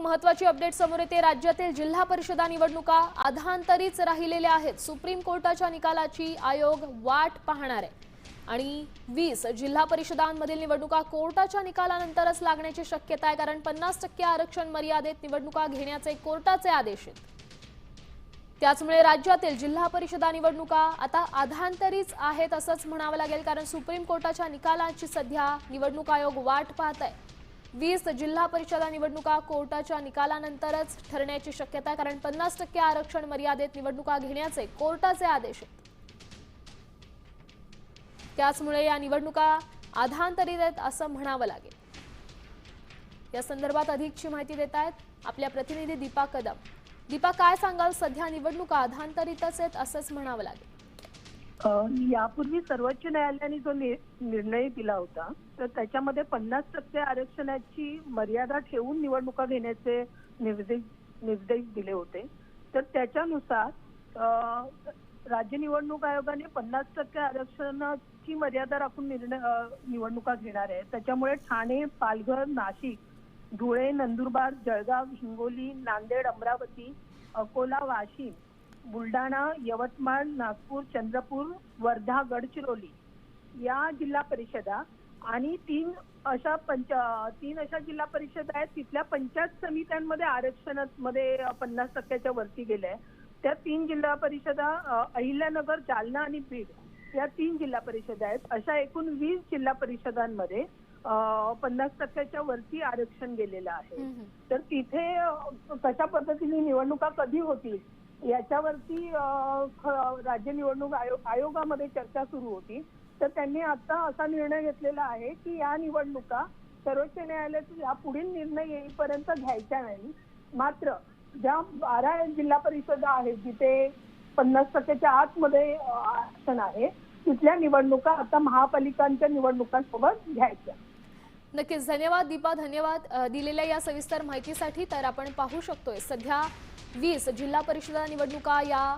महत्त्वाची अपडेट समोर येते। राज्यातील जिल्हा परिषदा निवडणुका अधांतरीच राहिलेल्या आहेत। सुप्रीम कोर्टाच्या निकालाची आयोग वाट पाहणार आहे आणि 20 जिल्हा परिषदांमधील निवडणुका कोर्टाच्या निकालानंतरच लागण्याची शक्यता आहे, कारण 50% आरक्षण मर्यादेत निवडणुका घेण्याचे कोर्टाचे आदेश आहेत। त्याचमुळे राज्यातील जिल्हा परिषदा निवडणुका आता अधांतरीच आहेत असंच म्हणावं लागेल, कारण सुप्रीम कोर्टाच्या निकालाची सध्या निवडणूक आयोग वाट पाहत आहे। 20 जिल्हा परिषदा निवडणुका कोर्टाच्या निकालानंतरच ठरण्याची शक्यता आहे, कारण 50% आरक्षण मर्यादेत निवडणुका घेण्याचे कोर्टाचे आदेश आहेत। त्याचमुळे या निवडणुका अधांतरीत आहेत असं म्हणावं लागेल। या संदर्भात अधिकची माहिती देत आहेत आपल्या प्रतिनिधी दीपा कदम। दीपा, काय सांगाल? सध्या निवडणुका अधांतरीतच आहेत असंच म्हणावं लागेल। यापूर्वी सर्वोच्च न्यायालयाने जो निर्णय दिला होता तर त्याच्यामध्ये 50% आरक्षणाची मर्यादा ठेवून निवडणुका घेण्याचे निर्देश दिले होते। तर त्याच्यानुसार राज्य निवडणूक आयोगाने 50% आरक्षणाची मर्यादा राखून निवडणुका घेणार आहे। त्याच्यामुळे ठाणे, पालघर, नाशिक, धुळे, नंदुरबार, जळगाव, हिंगोली, नांदेड, अमरावती, अकोला, वाशिम, बुलढाणा, यवतमाळ, नागपूर, चंद्रपूर, वर्धा, गडचिरोली या जिल्हा परिषदा आणि तीन अशा जिल्हा परिषदा आहेत। तिथल्या पंचायत समित्यांमध्ये आरक्षणामध्ये 50%च्या वरती गेले। त्या 3 जिल्हा परिषदा अहिल्यानगर, जालना आणि बीड या 3 जिल्हा परिषदा आहेत। अशा एकूण 20 जिल्हा परिषदांमध्ये 50%च्या वरती आरक्षण गेलेलं आहे। तर तिथे कशा पद्धतीने निवडणुका कधी होतील याच्यावरती राज्य निवडणूक आयोगामध्ये चर्चा सुरू होती। तर त्यांनी आता असा निर्णय घेतलेला आहे की या निवडणुका सर्वोच्च न्यायालयाचा पुढील निर्णय येईपर्यंत घ्यायच्या नाही। मात्र ज्या 12 जिल्हा परिषदा आहेत जिथे 50%च्या आतमध्ये आरक्षण आहे तिथल्या निवडणुका आता महापालिकांच्या निवडणुकांसोबत घ्यायच्या। नक्कीच, धन्यवाद दीपा, धन्यवाद दिलेल्या या सविस्तर माहितीसाठी। तर आपण पाहू शकतोय सध्या 20 जिल्हा परिषदा निवडणुका या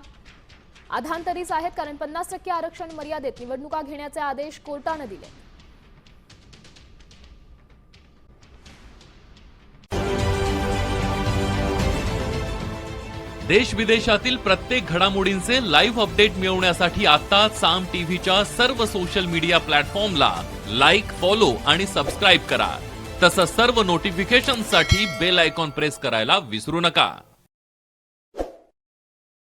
अधांतरीच आहेत, कारण 50% आरक्षण मर्यादेत निवडणुका घेण्याचे आदेश कोर्टाने दिले। देश विदेशातील प्रत्येक घडामोडींचे लाईव्ह अपडेट मिळवण्यासाठी आता साम टीव्हीच्या सर्व सोशल मीडिया प्लॅटफॉर्मला लाईक, फॉलो आणि सबस्क्राईब करा। तसंच सर्व नोटिफिकेशनसाठी बेल आयकॉन प्रेस करायला विसरू नका।